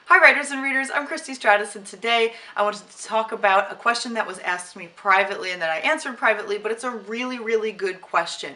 Hi writers and readers, I'm Christy Stratus, and today I wanted to talk about a question that was asked to me privately and that I answered privately, but it's a really good question.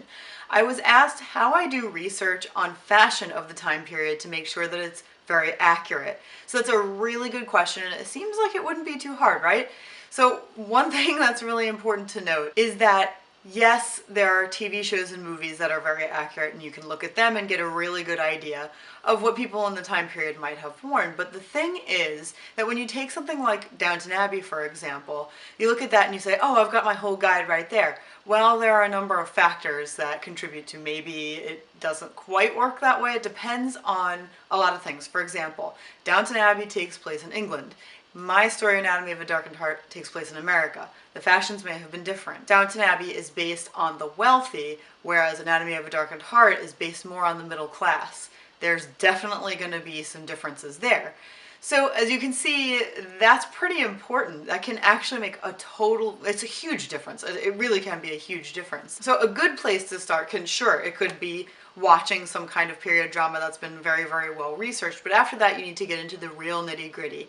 I was asked how I do research on fashion of the time period to make sure that it's very accurate. So that's a really good question, and it seems like it wouldn't be too hard, right? So one thing that's really important to note is that yes, there are TV shows and movies that are very accurate, and you can look at them and get a really good idea of what people in the time period might have worn. But the thing is that when you take something like Downton Abbey, for example, you look at that and you say, oh, I've got my whole guide right there. Well, there are a number of factors that contribute to maybe it doesn't quite work that way. It depends on a lot of things. For example, Downton Abbey takes place in England. My story, Anatomy of a Darkened Heart, takes place in America. The fashions may have been different. Downton Abbey is based on the wealthy, whereas Anatomy of a Darkened Heart is based more on the middle class. There's definitely going to be some differences there. So as you can see, that's pretty important. That can actually make it's a huge difference. It really can be a huge difference. So a good place to start it could be watching some kind of period drama that's been very well researched, but after that you need to get into the real nitty-gritty.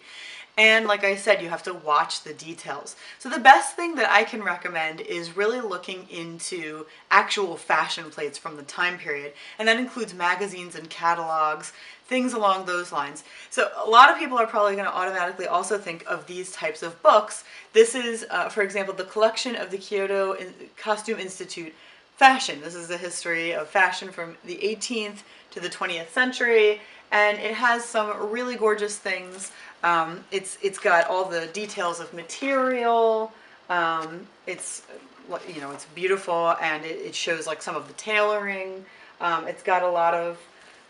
And like I said, you have to watch the details. So the best thing that I can recommend is really looking into actual fashion plates from the time period. And that includes magazines and catalogs, things along those lines. So a lot of people are probably going to automatically also think of these types of books. This is, for example, the collection of the Kyoto Costume Institute Fashion. This is the history of fashion from the 18th to the 20th century. And it has some really gorgeous things. It's got all the details of material. It's beautiful, and it shows like some of the tailoring. It's got a lot of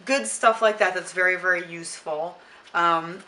good stuff like that that's very useful. And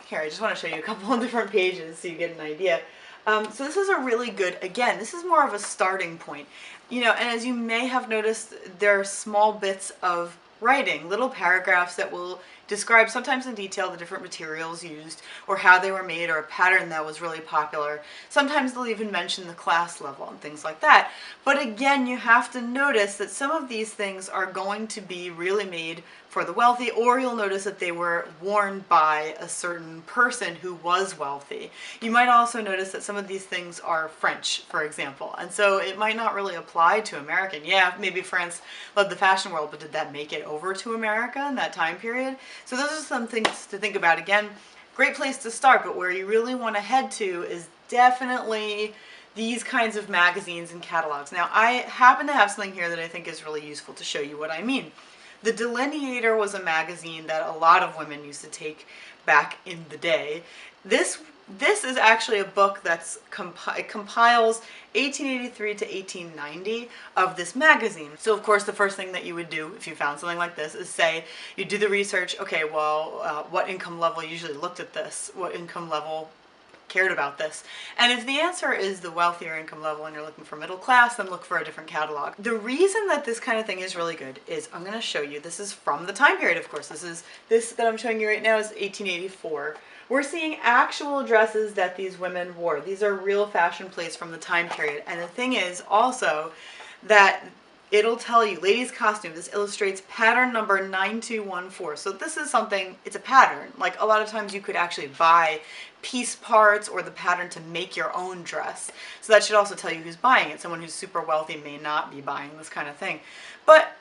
here, I just want to show you a couple of different pages so you get an idea. So this is a really good, again, this is more of a starting point. And as you may have noticed, there are small bits of writing, little paragraphs that will describe, sometimes in detail, the different materials used or how they were made or a pattern that was really popular. Sometimes they'll even mention the class level and things like that. But again, you have to notice that some of these things are going to be really made for the wealthy, or you'll notice that they were worn by a certain person who was wealthy. You might also notice that some of these things are French, for example, and so it might not really apply to American. Yeah, maybe France led the fashion world, but did that make it over to America in that time period? So those are some things to think about. Again, great place to start, but where you really want to head to is definitely these kinds of magazines and catalogs. Now, I happen to have something here that I think is really useful to show you what I mean. The Delineator was a magazine that a lot of women used to take back in the day. This is actually a book that's it compiles 1883 to 1890 of this magazine. So of course the first thing that you would do if you found something like this is say, you do the research, okay, well, what income level usually looked at this? What income level cared about this? And if the answer is the wealthier income level and you're looking for middle class, then look for a different catalog. The reason that this kind of thing is really good is, I'm going to show you, this is from the time period, of course. This that I'm showing you right now is 1884. We're seeing actual dresses that these women wore. These are real fashion plates from the time period. And the thing is also that it'll tell you, ladies' costume, this illustrates pattern number 9214. So this is something, it's a pattern. Like a lot of times you could actually buy piece parts or the pattern to make your own dress. So that should also tell you who's buying it. Someone who's super wealthy may not be buying this kind of thing. But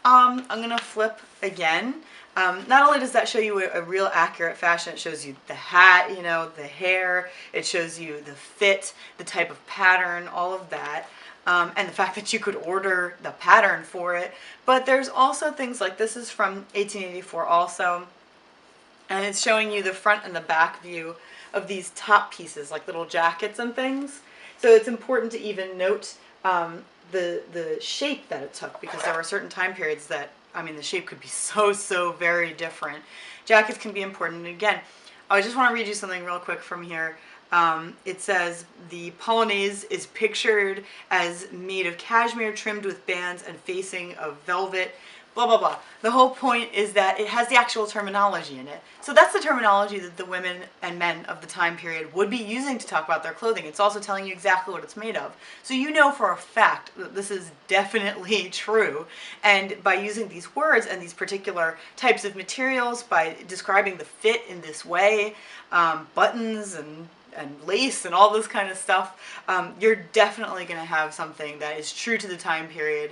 I'm gonna flip again. Not only does that show you a real accurate fashion, it shows you the hat, the hair, it shows you the fit, the type of pattern, all of that. And the fact that you could order the pattern for it. But there's also things like, this is from 1884 also, and it's showing you the front and the back view of these top pieces, like little jackets and things. So it's important to even note the shape that it took, because there were certain time periods that, the shape could be so very different. Jackets can be important. And again, I just want to read you something real quick from here. It says, the polonaise is pictured as made of cashmere trimmed with bands and facing of velvet, blah, blah, blah. The whole point is that it has the actual terminology in it. So that's the terminology that the women and men of the time period would be using to talk about their clothing. It's also telling you exactly what it's made of. So you know for a fact that this is definitely true. And by using these words and these particular types of materials, by describing the fit in this way, buttons and lace and all this kind of stuff, you're definitely going to have something that is true to the time period.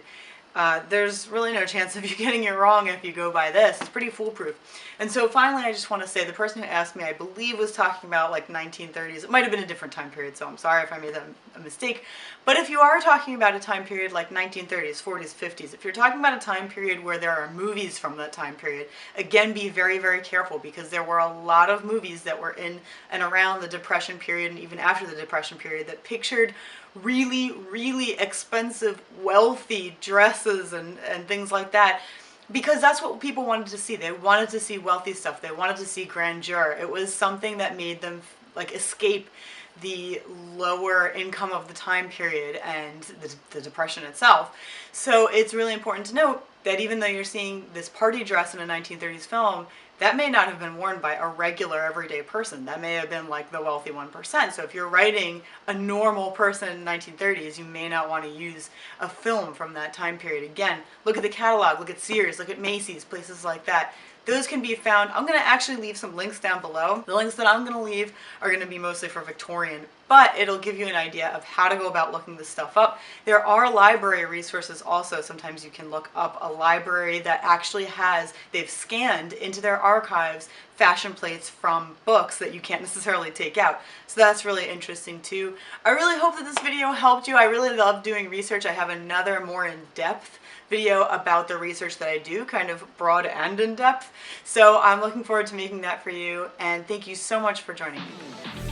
There's really no chance of you getting it wrong if you go by this. It's pretty foolproof. And so finally, I just want to say the person who asked me, I believe, was talking about like 1930s. It might have been a different time period, so I'm sorry if I made a mistake. But if you are talking about a time period like 1930s, 40s, 50s, if you're talking about a time period where there are movies from that time period, again, be very, very careful, because there were a lot of movies that were in and around the Depression period and even after the Depression period that pictured really, really expensive, wealthy dresses and things like that, because that's what people wanted to see. They wanted to see wealthy stuff. They wanted to see grandeur. It was something that made them like escape the lower income of the time period and the Depression itself. So it's really important to note that even though you're seeing this party dress in a 1930s film, that may not have been worn by a regular everyday person. That may have been like the wealthy 1%. So if you're writing a normal person in the 1930s, you may not want to use a film from that time period. Again, look at the catalog, look at Sears, look at Macy's, places like that. Those can be found. I'm going to actually leave some links down below. The links that I'm going to leave are going to be mostly for Victorian, but it'll give you an idea of how to go about looking this stuff up. There are library resources also. Sometimes you can look up a library that actually has, they've scanned into their archives fashion plates from books that you can't necessarily take out. So that's really interesting too. I really hope that this video helped you. I really love doing research. I have another more in-depth video about the research that I do, kind of broad and in-depth. So I'm looking forward to making that for you, and thank you so much for joining me.